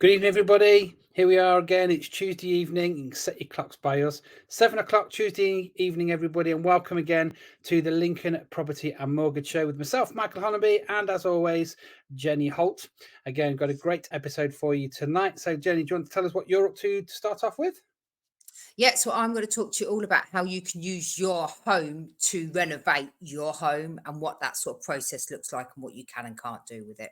Good evening, everybody. Here we are again. It's Tuesday evening. You can set your clocks by us. 7 o'clock Tuesday evening, everybody, and welcome again to the Lincoln Property and Mortgage Show with myself, Michael Honaby, and as always, Jenny Holt. Again, got a great episode for you tonight. So, Jenny, do you want to tell us what you're up to start off with? Yeah, so I'm going to talk to you all about how you can use your home to renovate your home and what that sort of process looks like and what you can and can't do with it.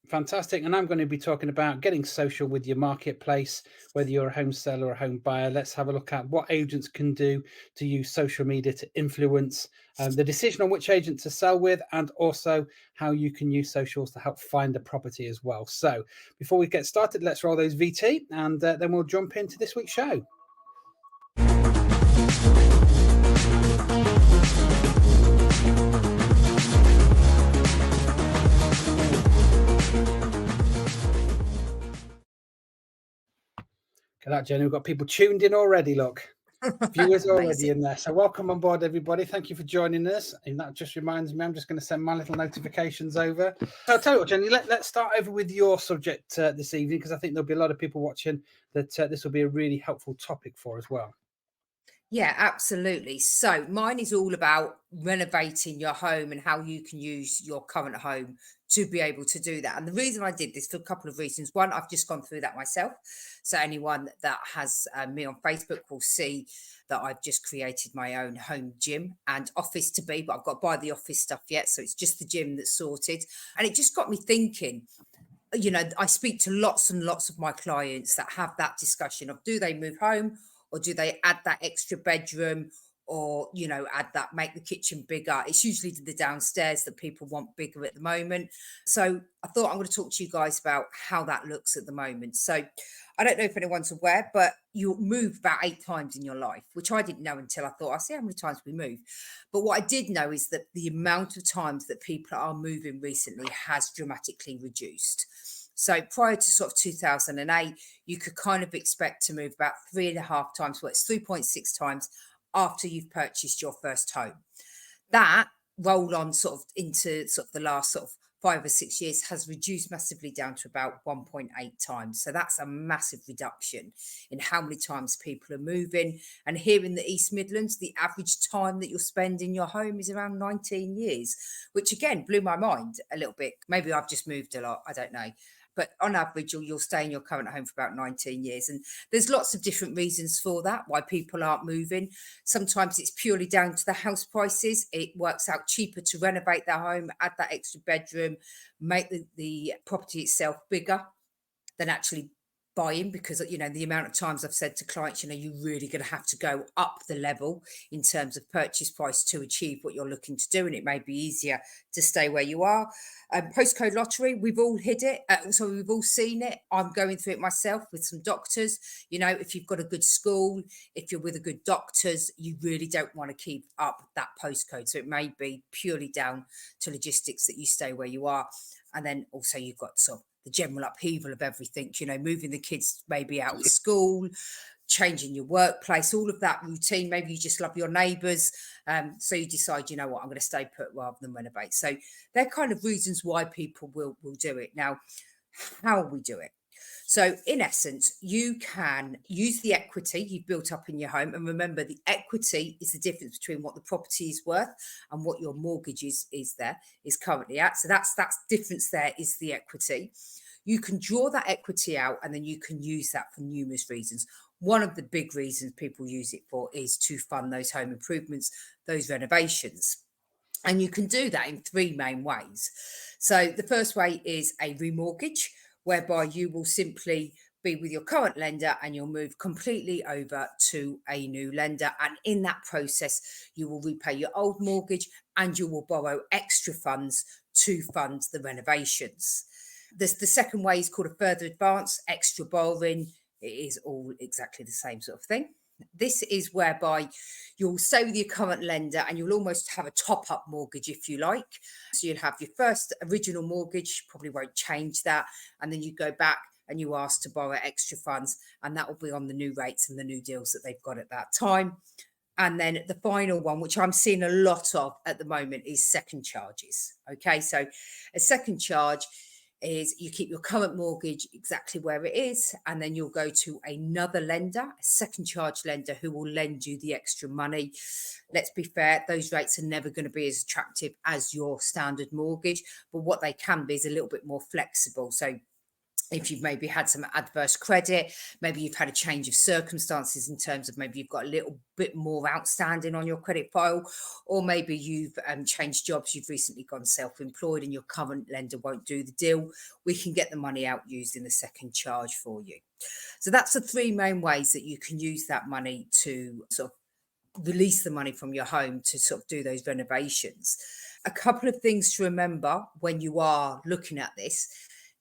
Fantastic. And I'm going to be talking about getting social with your marketplace, whether you're a home seller or a home buyer. Let's have a look at what agents can do to use social media to influence the decision on which agent to sell with, and also how you can use socials to help find a property as well. So before we get started, let's roll those VT and then we'll jump into this week's show. Look at that, Jenny. We've got people tuned in already. Look, viewers already in there. So welcome on board, everybody. Thank you for joining us. And that just reminds me, I'm just going to send my little notifications over. So I'll tell you what, Jenny, let's start over with your subject this evening, because I think there'll be a lot of people watching that this will be a really helpful topic for as well. Yeah, absolutely. So mine is all about renovating your home and how you can use your current home to be able to do that. And the reason I did this for a couple of reasons. One, I've just gone through that myself. So anyone that has me on Facebook will see that I've just created my own home gym and office to be, but I've got to buy the office stuff yet. So it's just the gym that's sorted. And it just got me thinking, I speak to lots and lots of my clients that have that discussion of, do they move home or do they add that extra bedroom or, add that, make the kitchen bigger? It's usually the downstairs that people want bigger at the moment. So I thought I'm going to talk to you guys about how that looks at the moment. So I don't know if anyone's aware, but you move about 8 times in your life, which I didn't know until I thought, I see how many times we move. But what I did know is that the amount of times that people are moving recently has dramatically reduced. So prior to sort of 2008, you could kind of expect to move about 3.5 times. Well, it's 3.6 times after you've purchased your first home. That roll on sort of into sort of the last sort of 5 or 6 years has reduced massively down to about 1.8 times. So that's a massive reduction in how many times people are moving. And here in the East Midlands, the average time that you'll spend in your home is around 19 years, which again blew my mind a little bit. Maybe I've just moved a lot. I don't know. But on average, you'll stay in your current home for about 19 years. And there's lots of different reasons for that, why people aren't moving. Sometimes it's purely down to the house prices. It works out cheaper to renovate their home, add that extra bedroom, make the property itself bigger than actually buying, because the amount of times I've said to clients, you're really going to have to go up the level in terms of purchase price to achieve what you're looking to do, and it may be easier to stay where you are. Postcode lottery, we've all hit it, so we've all seen it. I'm going through it myself with some doctors. If you've got a good school, if you're with a good doctors, you really don't want to keep up that postcode, so it may be purely down to logistics that you stay where you are. And then also you've got sort of the general upheaval of everything, moving the kids maybe out of school, changing your workplace, all of that routine. Maybe you just love your neighbours. So you decide, I'm going to stay put rather than renovate. So they're kind of reasons why people will do it. Now, how we do it. So in essence, you can use the equity you've built up in your home. And remember, the equity is the difference between what the property is worth and what your mortgage is currently at. So that's difference there is the equity. You can draw that equity out and then you can use that for numerous reasons. One of the big reasons people use it for is to fund those home improvements, those renovations. And you can do that in 3 main ways. So the first way is a remortgage, whereby you will simply be with your current lender and you'll move completely over to a new lender. And in that process, you will repay your old mortgage and you will borrow extra funds to fund the renovations. The second way is called a further advance, extra borrowing. It is all exactly the same sort of thing. This is whereby you'll stay with your current lender and you'll almost have a top-up mortgage, if you like. So you'll have your first original mortgage, probably won't change that, and then you go back and you ask to borrow extra funds, and that will be on the new rates and the new deals that they've got at that time. And then the final one, which I'm seeing a lot of at the moment, is second charges. Okay, so a second charge is you keep your current mortgage exactly where it is, and then you'll go to another lender, a second charge lender, who will lend you the extra money. Let's be fair, those rates are never going to be as attractive as your standard mortgage, but what they can be is a little bit more flexible. So if you've maybe had some adverse credit, maybe you've had a change of circumstances in terms of maybe you've got a little bit more outstanding on your credit file, or maybe you've changed jobs, you've recently gone self-employed and your current lender won't do the deal, we can get the money out used in the second charge for you. So that's the three main ways that you can use that money to sort of release the money from your home to sort of do those renovations. A couple of things to remember when you are looking at this: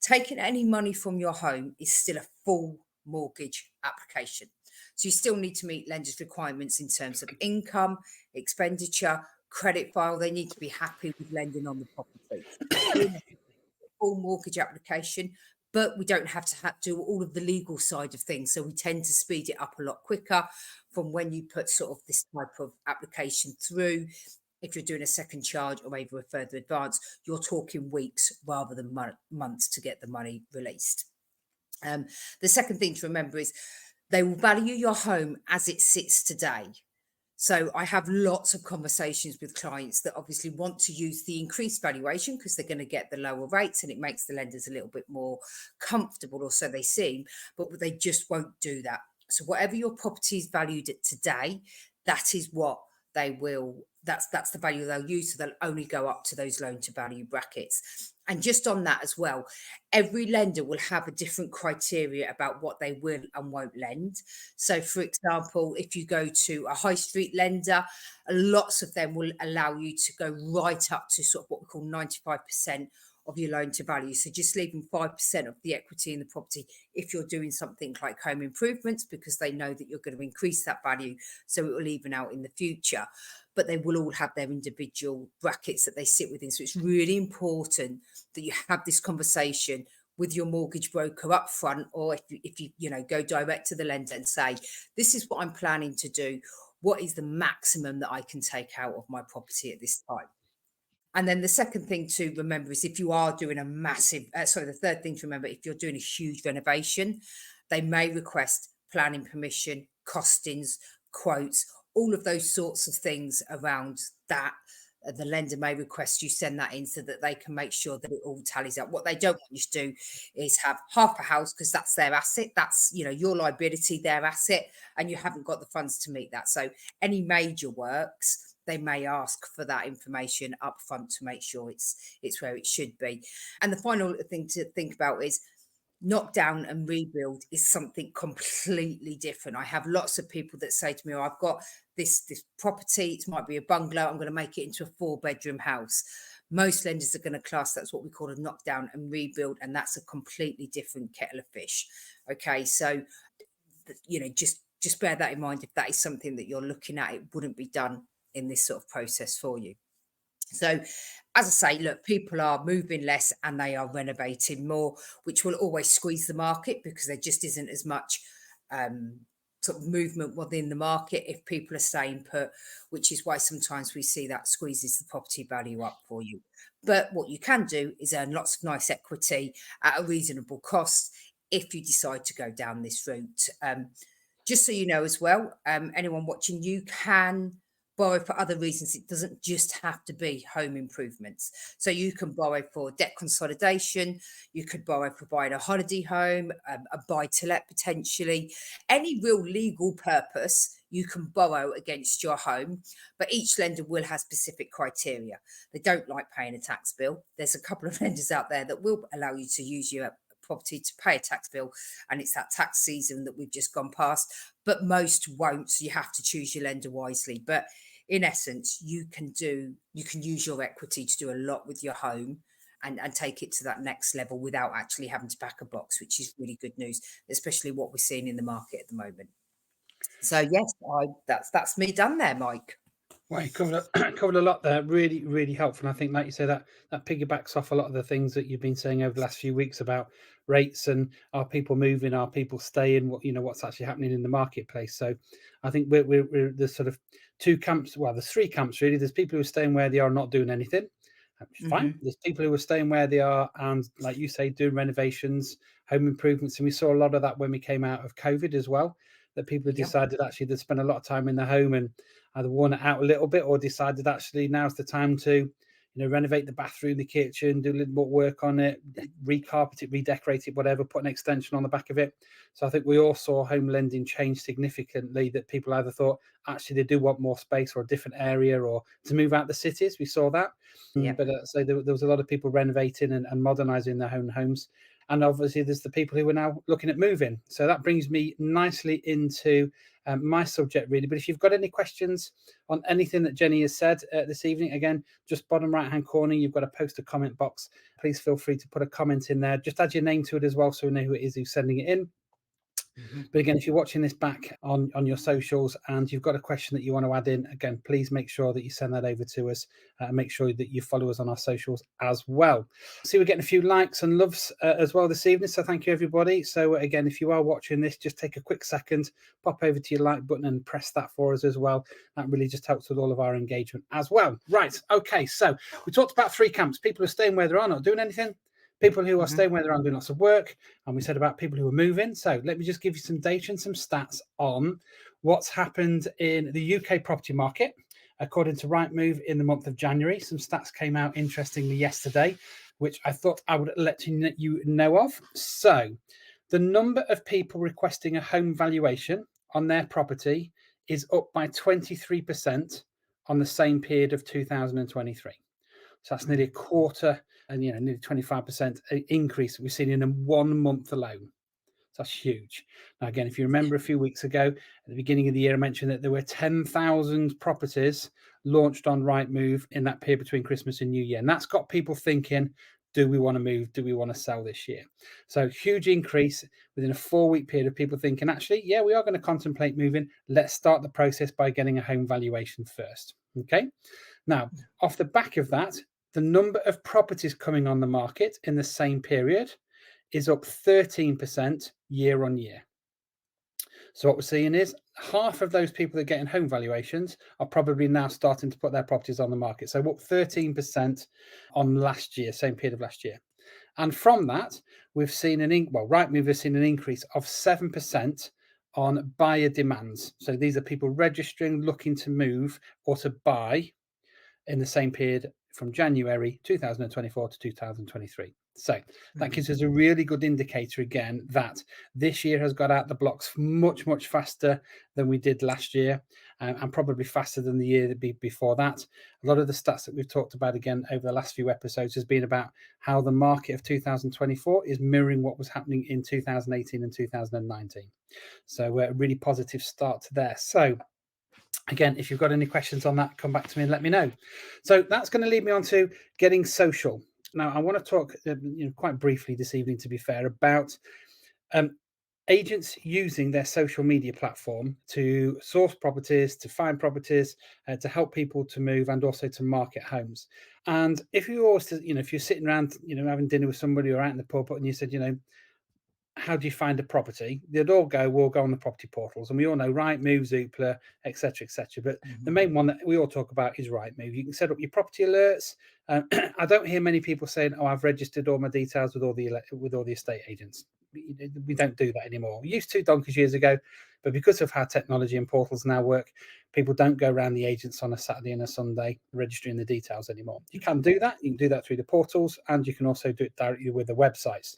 taking any money from your home is still a full mortgage application. So you still need to meet lenders' requirements in terms of income, expenditure, credit file. They need to be happy with lending on the property. Full mortgage application, but we don't have to do all of the legal side of things. So we tend to speed it up a lot quicker from when you put sort of this type of application through. If you're doing a second charge or maybe a further advance, you're talking weeks rather than months to get the money released. The second thing to remember is they will value your home as it sits today. So I have lots of conversations with clients that obviously want to use the increased valuation because they're going to get the lower rates and it makes the lenders a little bit more comfortable, or so they seem, but they just won't do that. So whatever your property is valued at today, that is what they will, that's the value they'll use. So they'll only go up to those loan to value brackets. And just on that as well, every lender will have a different criteria about what they will and won't lend. So for example, if you go to a high street lender, lots of them will allow you to go right up to sort of what we call 95% of your loan to value. So just leaving 5% of the equity in the property if you're doing something like home improvements, because they know that you're going to increase that value, so it will even out in the future. But they will all have their individual brackets that they sit within. So it's really important that you have this conversation with your mortgage broker up front, or if you go direct to the lender and say, this is what I'm planning to do. What is the maximum that I can take out of my property at this time? And then the second thing to remember is if you are doing a massive, the third thing to remember, if you're doing a huge renovation, they may request planning permission, costings, quotes, all of those sorts of things around that. The lender may request you send that in so that they can make sure that it all tallies up. What they don't want you to do is have half a house because that's their asset. That's, your liability, their asset, and you haven't got the funds to meet that. So any major works, they may ask for that information up front to make sure it's where it should be. And the final thing to think about is knock down and rebuild is something completely different. I have lots of people that say to me, I've got this property, it might be a bungalow, I'm going to make it into a 4-bedroom house. Most lenders are going to class that's what we call a knock down and rebuild, and that's a completely different kettle of fish. Okay, so just bear that in mind. If that is something that you're looking at, it wouldn't be done in this sort of process for you. So as I say, look, people are moving less and they are renovating more, which will always squeeze the market because there just isn't as much sort of movement within the market if people are staying put, which is why sometimes we see that squeezes the property value up for you. But what you can do is earn lots of nice equity at a reasonable cost if you decide to go down this route. Just so you know as well, anyone watching, you can borrow for other reasons. It doesn't just have to be home improvements. So you can borrow for debt consolidation, you could borrow for buying a holiday home, a buy-to-let potentially, any real legal purpose you can borrow against your home, but each lender will have specific criteria. They don't like paying a tax bill. There's a couple of lenders out there that will allow you to use your property to pay a tax bill, and it's that tax season that we've just gone past, but most won't, so you have to choose your lender wisely. But in essence, you can use your equity to do a lot with your home and take it to that next level without actually having to back a box, which is really good news, especially what we're seeing in the market at the moment. So yes, that's me done there, Mike. Well, you covered a lot there. Really, really helpful. And I think, like you say, that piggybacks off a lot of the things that you've been saying over the last few weeks about rates and are people moving, are people staying, what's actually happening in the marketplace. So I think we're there's sort of two camps. Well, there's three camps really. There's people who are staying where they are, not doing anything. which is fine. Hmm. There's people who are staying where they are and, like you say, doing renovations, home improvements. And we saw a lot of that when we came out of COVID as well, that people had Yep. decided actually they'd spend a lot of time in the home and either worn it out a little bit or decided actually now's the time to renovate the bathroom, the kitchen, do a little more work on it, recarpet it, redecorate it, whatever, put an extension on the back of it. So I think we all saw home lending change significantly, that people either thought actually they do want more space or a different area or to move out the cities. We saw that. Yep. But so there was a lot of people renovating and modernizing their own homes. And obviously there's the people who are now looking at moving. So that brings me nicely into my subject, really. But if you've got any questions on anything that Jenny has said this evening, again, just bottom right hand corner, you've got a post a comment box. Please feel free to put a comment in there. Just add your name to it as well, so we know who it is who's sending it in. Hmm. But again, if you're watching this back on your socials and you've got a question that you want to add in, again, please make sure that you send that over to us and make sure that you follow us on our socials as well. See, we're getting a few likes and loves as well this evening. So thank you, everybody. So again, if you are watching this, just take a quick second, pop over to your like button and press that for us as well. That really just helps with all of our engagement as well. Right. Okay. So we talked about three camps: people who are staying where they are, not doing anything; people who are Hmm. staying where they're on, doing lots of work. And we said about people who are moving. So let me just give you some data and some stats on what's happened in the UK property market. According to Rightmove, in the month of January, some stats came out interestingly yesterday, which I thought I would let you know of. So the number of people requesting a home valuation on their property is up by 23% on the same period of 2023. So that's nearly a quarter and nearly 25% increase we've seen in a 1 month alone. So that's huge. Now, again, if you remember a few weeks ago, at the beginning of the year, I mentioned that there were 10,000 properties launched on Rightmove in that period between Christmas and New Year. And that's got people thinking, do we want to move? Do we want to sell this year? So huge increase within a 4-week period of people thinking, actually, yeah, we are going to contemplate moving. Let's start the process by getting a home valuation first. Okay. Now, off the back of that, the number of properties coming on the market in the same period is up 13% year on year. So what we're seeing is half of those people that are getting home valuations are probably now starting to put their properties on the market. So up 13% on last year, same period of last year. And from that, we've seen Rightmove has seen an increase of 7% on buyer demands. So these are people registering, looking to move or to buy in the same period from January 2024 to 2023. So that gives us a really good indicator again that this year has got out the blocks much, much faster than we did last year, and probably faster than the year before that. A lot of the stats that we've talked about again over the last few episodes has been about how the market of 2024 is mirroring what was happening in 2018 and 2019. So a really positive start there. So again, if you've got any questions on that, come back to me and let me know. So that's going to lead me on to getting social. Now, I want to talk quite briefly this evening, to be fair, about agents using their social media platform to source properties, to find properties, to help people to move, and also to market homes. And if you always, if you're sitting around, having dinner with somebody or out in the pub, and you said, how do you find a property? They'd all go, we'll go on the property portals. And we all know Rightmove, Zoopla, etc., etc. But the main one that we all talk about is Rightmove. You can set up your property alerts. I don't hear many people saying, oh, I've registered all my details with all the estate agents. We don't do that anymore. We used to donkeys years ago, but because of how technology and portals now work, people don't go around the agents on a Saturday and a Sunday registering the details anymore. You can do that. You can do that through the portals, and you can also do it directly with the websites.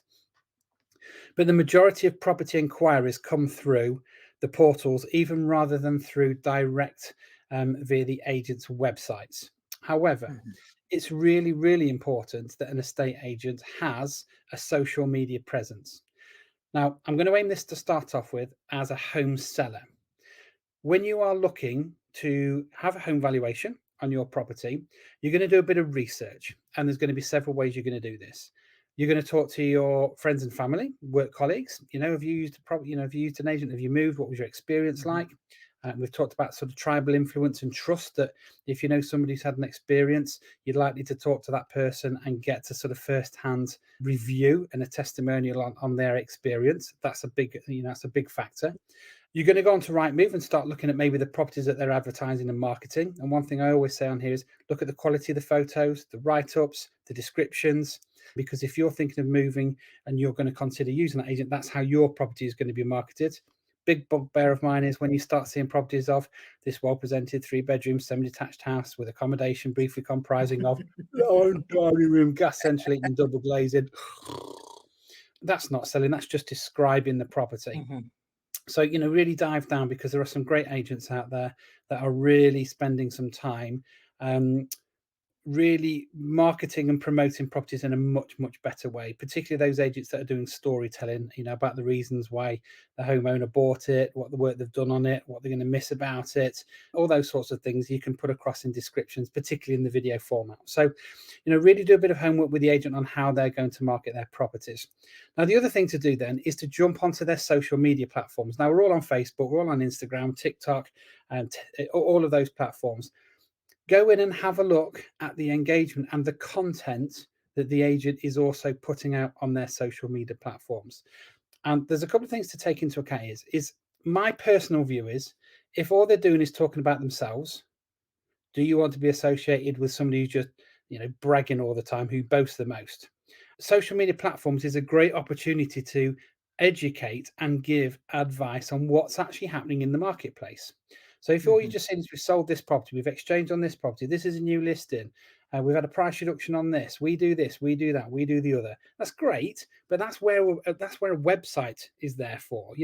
But the majority of property inquiries come through the portals, even rather than through direct via the agent's websites. However, it's really, really important that an estate agent has a social media presence. Now, I'm going to aim this to start off with as a home seller. When you are looking to have a home valuation on your property, you're going to do a bit of research, and there's going to be several ways you're going to do this. You're going to talk to your friends and family, work colleagues. Have you used have you used an agent? Have you moved? What was your experience like? We've talked about sort of tribal influence and trust, that if you know somebody who's had an experience, you're likely to talk to that person and get to sort of first-hand review and a testimonial on their experience. That's a big, that's a big factor. You're going to go on to Rightmove and start looking at maybe the properties that they're advertising and marketing. And one thing I always say on here is look at the quality of the photos, the write-ups, the descriptions, because if you're thinking of moving and you're going to consider using that agent, that's how your property is going to be marketed. Big bugbear of mine is when you start seeing properties of this well-presented 3-bedroom semi-detached house with accommodation briefly comprising of dining room, gas central heating, double glazing. That's not selling, that's just describing the property. So, really dive down, because there are some great agents out there that are really spending some time really marketing and promoting properties in a much, much better way, particularly those agents that are doing storytelling, about the reasons why the homeowner bought it, what the work they've done on it, what they're going to miss about it, all those sorts of things you can put across in descriptions, particularly in the video format. So, really do a bit of homework with the agent on how they're going to market their properties. Now, the other thing to do then is to jump onto their social media platforms. Now, we're all on Facebook, we're all on Instagram, TikTok, and all of those platforms. Go in and have a look at the engagement and the content that the agent is also putting out on their social media platforms. And there's a couple of things to take into account. Is my personal view is, if all they're doing is talking about themselves, do you want to be associated with somebody who's just, bragging all the time, who boasts the most? Social media platforms is a great opportunity to educate and give advice on what's actually happening in the marketplace. So if all you're just saying is, we sold this property, we've exchanged on this property, this is a new listing, we've had a price reduction on this, we do this, we do that, we do the other. That's great, but that's where a website is there for.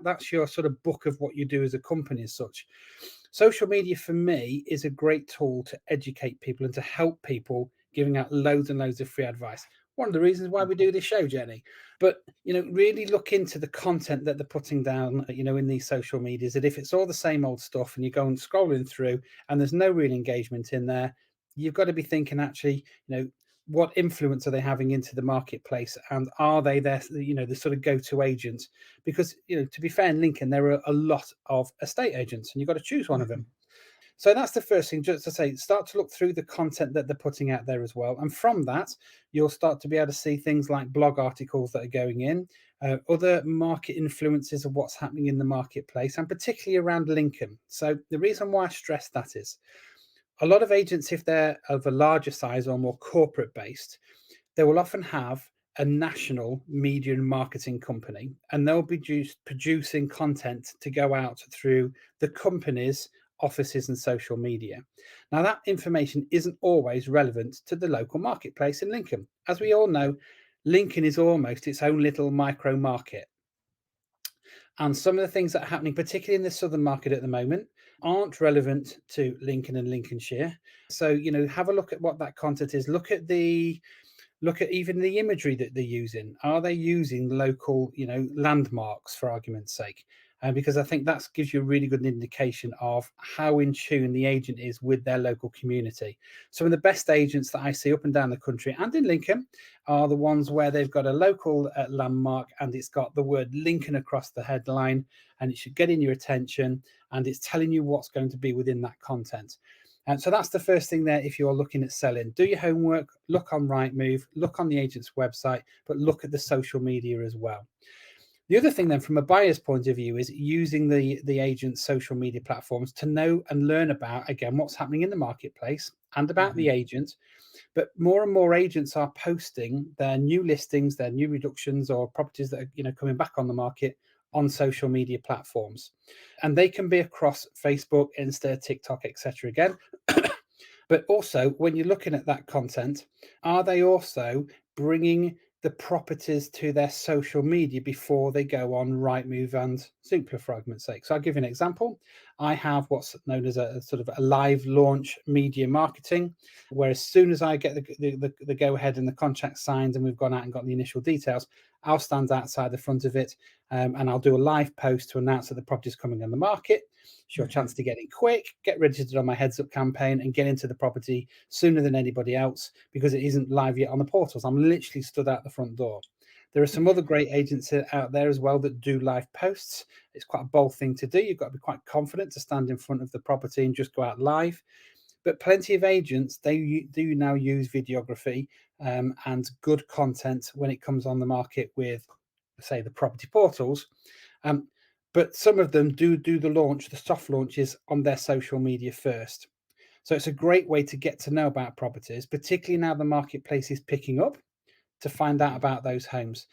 That's your sort of book of what you do as a company as such. Social media for me is a great tool to educate people and to help people, giving out loads and loads of free advice. One of the reasons why we do this show, Jenny. But really look into the content that they're putting down, in these social medias. That if it's all the same old stuff and you go and scrolling through and there's no real engagement in there, you've got to be thinking, actually, what influence are they having into the marketplace, and are they there, the sort of go-to agent? Because to be fair, in Lincoln there are a lot of estate agents, and you've got to choose one of them. So that's the first thing, just to say, start to look through the content that they're putting out there as well. And from that, you'll start to be able to see things like blog articles that are going in, other market influences of what's happening in the marketplace, and particularly around Lincoln. So the reason why I stress that is, a lot of agents, if they're of a larger size or more corporate based, they will often have a national media and marketing company, and they'll be producing content to go out through the company's offices and social media. Now, that information isn't always relevant to the local marketplace in Lincoln. As we all know, Lincoln is almost its own little micro market. And some of the things that are happening, particularly in the southern market at the moment, aren't relevant to Lincoln and Lincolnshire. So, have a look at what that content is. Look at even the imagery that they're using. Are they using local, landmarks, for argument's sake? Because I think that gives you a really good indication of how in tune the agent is with their local community. Some of the best agents that I see up and down the country and in Lincoln are the ones where they've got a local landmark, and it's got the word Lincoln across the headline, and it should get in your attention, and it's telling you what's going to be within that content. And so that's the first thing there. If you're looking at selling, do your homework, look on Rightmove, look on the agent's website, but look at the social media as well. The other thing then, from a buyer's point of view, is using the agent's social media platforms to know and learn about, again, what's happening in the marketplace and about the agent. But more and more agents are posting their new listings, their new reductions, or properties that are coming back on the market on social media platforms. And they can be across Facebook, Insta, TikTok, etc. again. But also, when you're looking at that content, are they also bringing the properties to their social media before they go on Rightmove and Zoopla, for argument's sake? So I'll give you an example. I have what's known as a sort of a live launch media marketing, where as soon as I get the go ahead and the contract signed and we've gone out and got the initial details, I'll stand outside the front of it, and I'll do a live post to announce that the property is coming on the market. It's your chance to get in quick, get registered on my heads up campaign, and get into the property sooner than anybody else, because it isn't live yet on the portals. I'm literally stood out the front door. There are some other great agents out there as well that do live posts. It's quite a bold thing to do. You've got to be quite confident to stand in front of the property and just go out live. But plenty of agents, they do now use videography and good content when it comes on the market with, say, the property portals. Um, but some of them do the soft launches on their social media first. So it's a great way to get to know about properties, particularly now the marketplace is picking up, to find out about those homes.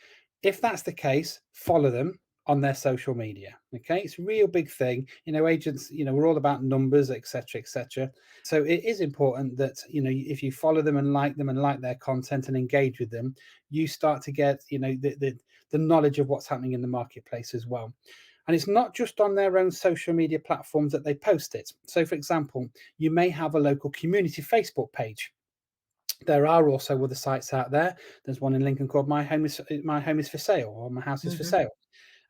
If that's the case, follow them on their social media. Okay, it's a real big thing. Agents, we're all about numbers, etc., etc. So it is important that if you follow them and like their content and engage with them, you start to get the knowledge of what's happening in the marketplace as well. And it's not just on their own social media platforms that they post it. So, for example, you may have a local community Facebook page. There are also other sites out there. There's one in Lincoln called My Home is for Sale, or My House is for Sale.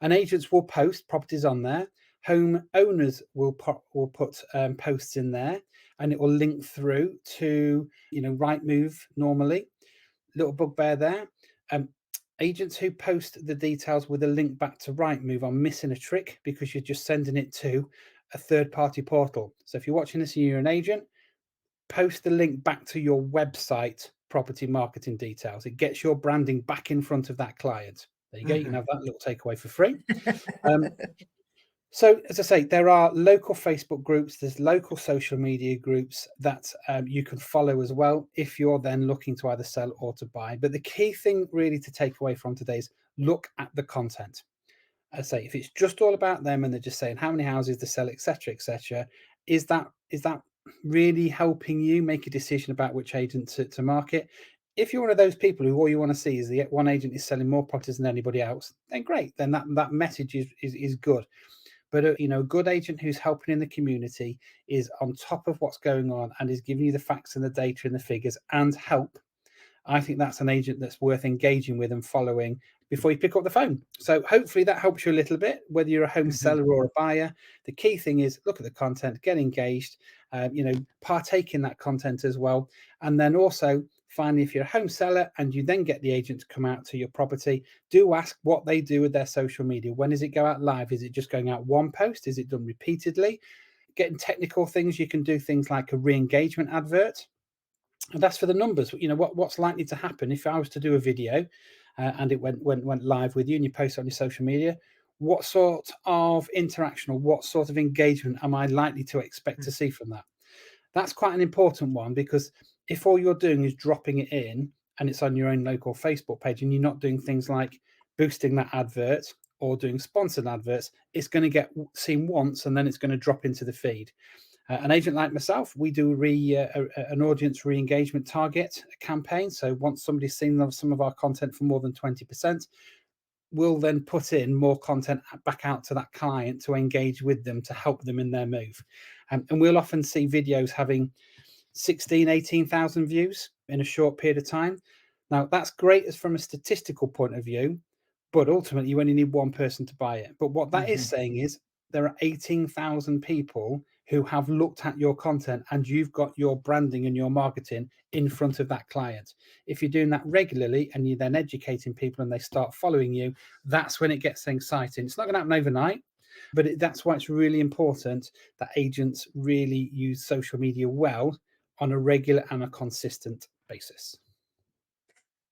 And agents will post properties on there. Home owners will put posts in there, and it will link through to Rightmove normally. Little bugbear there. Agents who post the details with a link back to Rightmove are missing a trick, because you're just sending it to a third-party portal. So if you're watching this and you're an agent, post the link back to your website property marketing details. It gets your branding back in front of that client. There you go. You can have that little takeaway for free. So, as I say, there are local Facebook groups, there's local social media groups that you can follow as well if you're then looking to either sell or to buy. But the key thing really to take away from today is look at the content. As I say, if it's just all about them and they're just saying how many houses to sell, etc., etc., is that really helping you make a decision about which agent to market? If you're one of those people who all you want to see is the one agent is selling more properties than anybody else, then great. Then that message is good. But a good agent who's helping in the community is on top of what's going on and is giving you the facts and the data and the figures and help. I think that's an agent that's worth engaging with and following before you pick up the phone. So hopefully that helps you a little bit, whether you're a home seller or a buyer. The key thing is look at the content, get engaged, partake in that content as well. And then also, finally, if you're a home seller and you then get the agent to come out to your property, do ask what they do with their social media. When does it go out live? Is it just going out one post? Is it done repeatedly? Getting technical things, you can do things like a re-engagement advert. And that's for the numbers. What's likely to happen if I was to do a video and it went live with you and you post it on your social media? What sort of interaction or what sort of engagement am I likely to expect to see from that? That's quite an important one, because if all you're doing is dropping it in and it's on your own local Facebook page and you're not doing things like boosting that advert or doing sponsored adverts, it's going to get seen once and then it's going to drop into the feed. An agent like myself, we do an audience re-engagement target campaign. So once somebody's seen some of our content for more than 20%, we'll then put in more content back out to that client to engage with them, to help them in their move. And we'll often see videos having 18,000 views in a short period of time. Now, that's great as from a statistical point of view, but ultimately you only need one person to buy it. But what that is saying is there are 18,000 people who have looked at your content and you've got your branding and your marketing in front of that client. If you're doing that regularly and you're then educating people and they start following you, that's when it gets exciting. It's not going to happen overnight, but that's why it's really important that agents really use social media well on a regular and a consistent basis.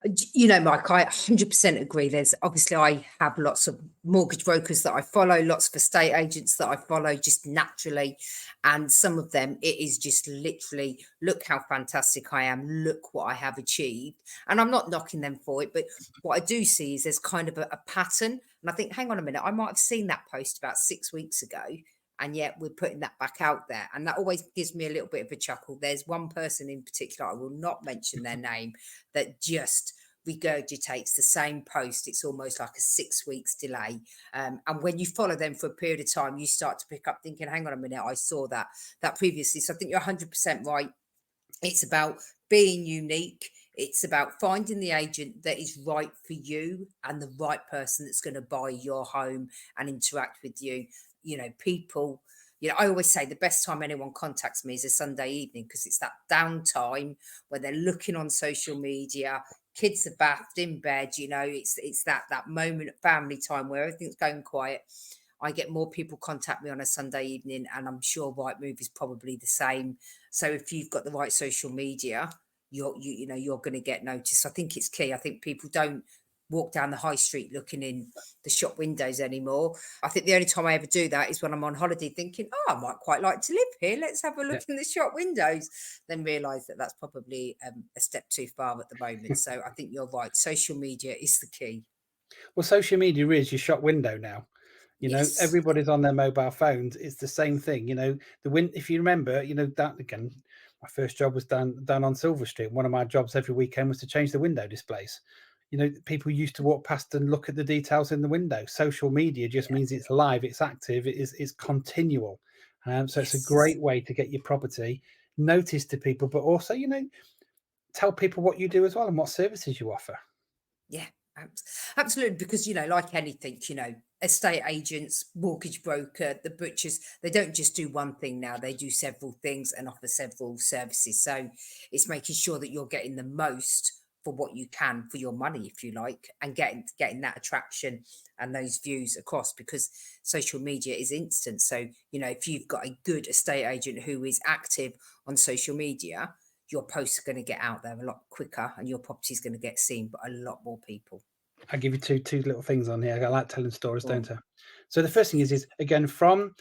Mike, I 100% agree. There's obviously, I have lots of mortgage brokers that I follow, lots of estate agents that I follow just naturally. And some of them, it is just literally, look how fantastic I am. Look what I have achieved. And I'm not knocking them for it. But what I do see is there's kind of a pattern. And I think, hang on a minute, I might have seen that post about 6 weeks ago. And yet we're putting that back out there. And that always gives me a little bit of a chuckle. There's one person in particular, I will not mention their name, that just regurgitates the same post. It's almost like a 6 weeks delay. And when you follow them for a period of time, you start to pick up thinking, hang on a minute, I saw that previously. So I think you're 100% right. It's about being unique. It's about finding the agent that is right for you and the right person that's going to buy your home and interact with you. People, I always say the best time anyone contacts me is a Sunday evening, because it's that downtime where they're looking on social media, kids are bathed in bed, it's that moment of family time where everything's going quiet. I get more people contact me on a Sunday evening, and I'm sure Rightmove is probably the same. So if you've got the right social media, you're going to get noticed. I think it's key. I think people don't walk down the high street looking in the shop windows anymore. I think the only time I ever do that is when I'm on holiday, thinking, "Oh, I might quite like to live here. Let's have a Yeah. look in the shop windows." Then realise that that's probably a step too far at the moment. So I think you're right. Social media is the key. Well, social media is your shop window now. Yes. Everybody's on their mobile phones. It's the same thing. If you remember, that again, my first job was down on Silver Street. One of my jobs every weekend was to change the window displays. People used to walk past and look at the details in the window. Social media just means it's live, it's active, it's continual. So it's a Yes. great way to get your property noticed to people, but also, tell people what you do as well and what services you offer. Yeah, absolutely. Because, like anything, estate agents, mortgage broker, the butchers, they don't just do one thing now. They do several things and offer several services. So it's making sure that you're getting the most for what you can for your money, if you like, and getting that attraction and those views across, because social media is instant. So, if you've got a good estate agent who is active on social media, your posts are going to get out there a lot quicker and your property is going to get seen by a lot more people. I'll give you two little things on here. I like telling stories, Go on. don't I? So the first thing is again from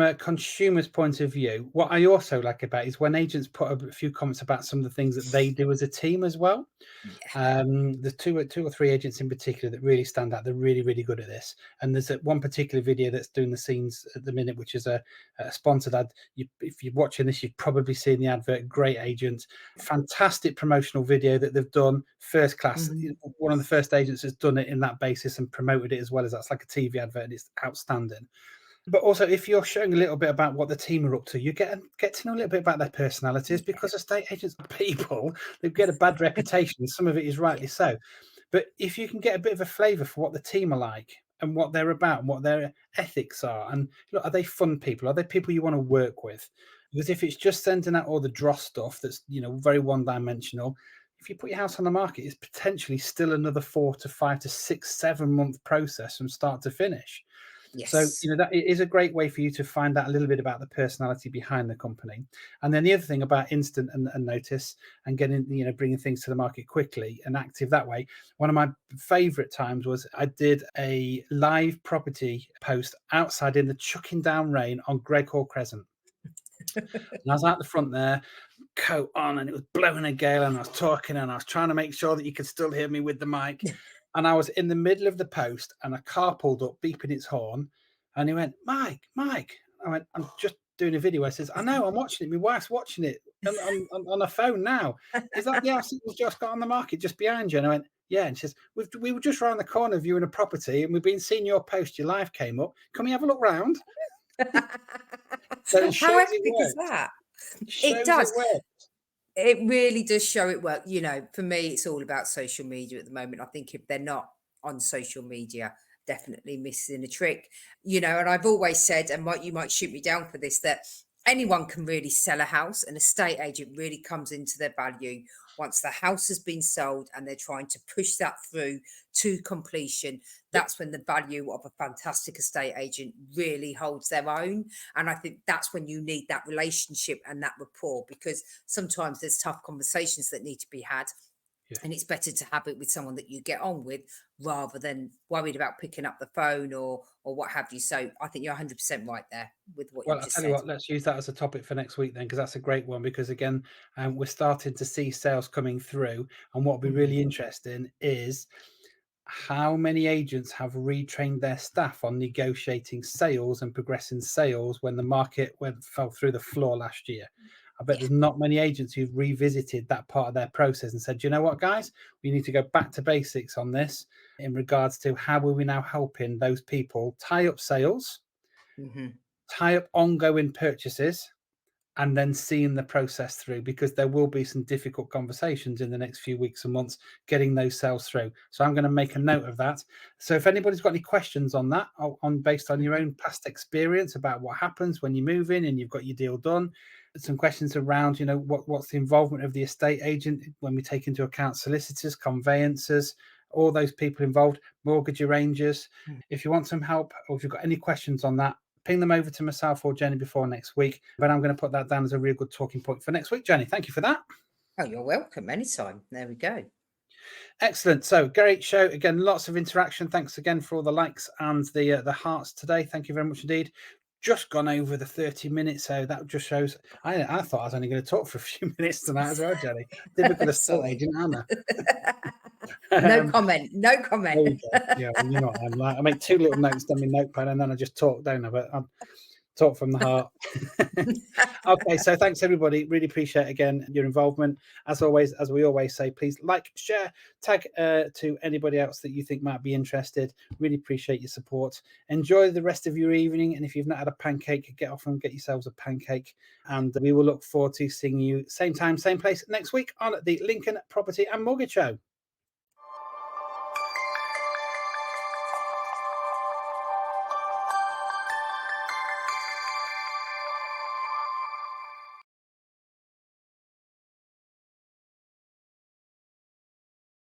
a consumer's point of view, what I also like about is when agents put a few comments about some of the things that they do as a team as well. Yeah. The two or three agents in particular that really stand out. They're really, really good at this. And there's one particular video that's doing the scenes at the minute, which is a sponsored ad. If you're watching this, you've probably seen the advert. Great agent, fantastic promotional video that they've done, first class. Mhm. One of the first agents has done it in that basis and promoted it as well as that's like a TV advert, and it's outstanding. But also, if you're showing a little bit about what the team are up to, you get to know a little bit about their personalities, Yeah. because estate agents are people. They get a bad reputation. Some of it is Yeah. rightly so. But if you can get a bit of a flavour for what the team are like and what they're about and what their ethics are, and look, are they fun people? Are they people you want to work with? Because if it's just sending out all the dross stuff that's very one-dimensional, if you put your house on the market, it's potentially still another 4 to 5 to 6, 7 month process from start to finish. So, Yes. that it is a great way for you to find out a little bit about the personality behind the company. And then the other thing about instant and notice and getting, bringing things to the market quickly and active that way. One of my favorite times was I did a live property post outside in the chucking down rain on Greg Hall Crescent. And I was out the front there, coat on, and it was blowing a gale, and I was talking, and I was trying to make sure that you could still hear me with the mic. And I was in the middle of the post, and a car pulled up, beeping its horn, and he went, "Mike, Mike." I went, "I'm just doing a video." I says, "I know, I'm watching it. My wife's watching it on a phone now. Is that the house that was just got on the market just behind you?" And I went, "Yeah." And she says, "We were just around the corner viewing a property, and we've been seeing your post. Your live came up. Can we have a look round?" So it How shows it epic is works. that? It Shows it does. works. It really does show it work. For me, it's all about social media at the moment. I think if they're not on social media, definitely missing a trick. And I've always said, and you might shoot me down for this, that anyone can really sell a house. An estate agent really comes into their value once the house has been sold and they're trying to push that through to completion. Yep. That's when the value of a fantastic estate agent really holds their own. And I think that's when you need that relationship and that rapport, because sometimes there's tough conversations that need to be had. Yeah. And it's better to have it with someone that you get on with rather than worried about picking up the phone or what have you. So I think you're 100% right there with what Well, you I'll just tell you said. what, let's use that as a topic for next week then, because that's a great one. Because again, we're starting to see sales coming through, and what will be Mm. really interesting is how many agents have retrained their staff on negotiating sales and progressing sales when the market fell through the floor last year. I bet Yeah. there's not many agents who've revisited that part of their process and said, you know what, guys, we need to go back to basics on this in regards to how are we now helping those people tie up sales, Hmm. tie up ongoing purchases, and then seeing the process through, because there will be some difficult conversations in the next few weeks and months getting those sales through. So I'm going to make a note of that. So if anybody's got any questions on that, on based on your Hmm. own past experience about what happens when you move in and you've got your deal done, some questions around, what's the involvement of the estate agent when we take into account solicitors, conveyancers, all those people involved, mortgage arrangers. If you want some help or if you've got any questions on that, ping them over to myself or Jenny before next week. But I'm going to put that down as a real good talking point for next week. Jenny, thank you for that. Oh, you're welcome. Anytime. There we go. Excellent. So great show. Again, lots of interaction. Thanks again for all the likes and the hearts today. Thank you very much indeed. Just gone over the 30 minutes, so that just shows. I thought I was only going to talk for a few minutes tonight as well, Jenny. Did look at the start, didn't Anna? No comment. No comment. Yeah, I make 2 little notes on my notepad and then I just talk, don't I? But I'm talk from the heart. Okay, so thanks everybody. Really appreciate again your involvement. As always, as we always say, please like, share, tag to anybody else that you think might be interested. Really appreciate your support. Enjoy the rest of your evening, and if you've not had a pancake, get off and get yourselves a pancake. And we will look forward to seeing you same time, same place next week on the Lincoln Property and Mortgage Show.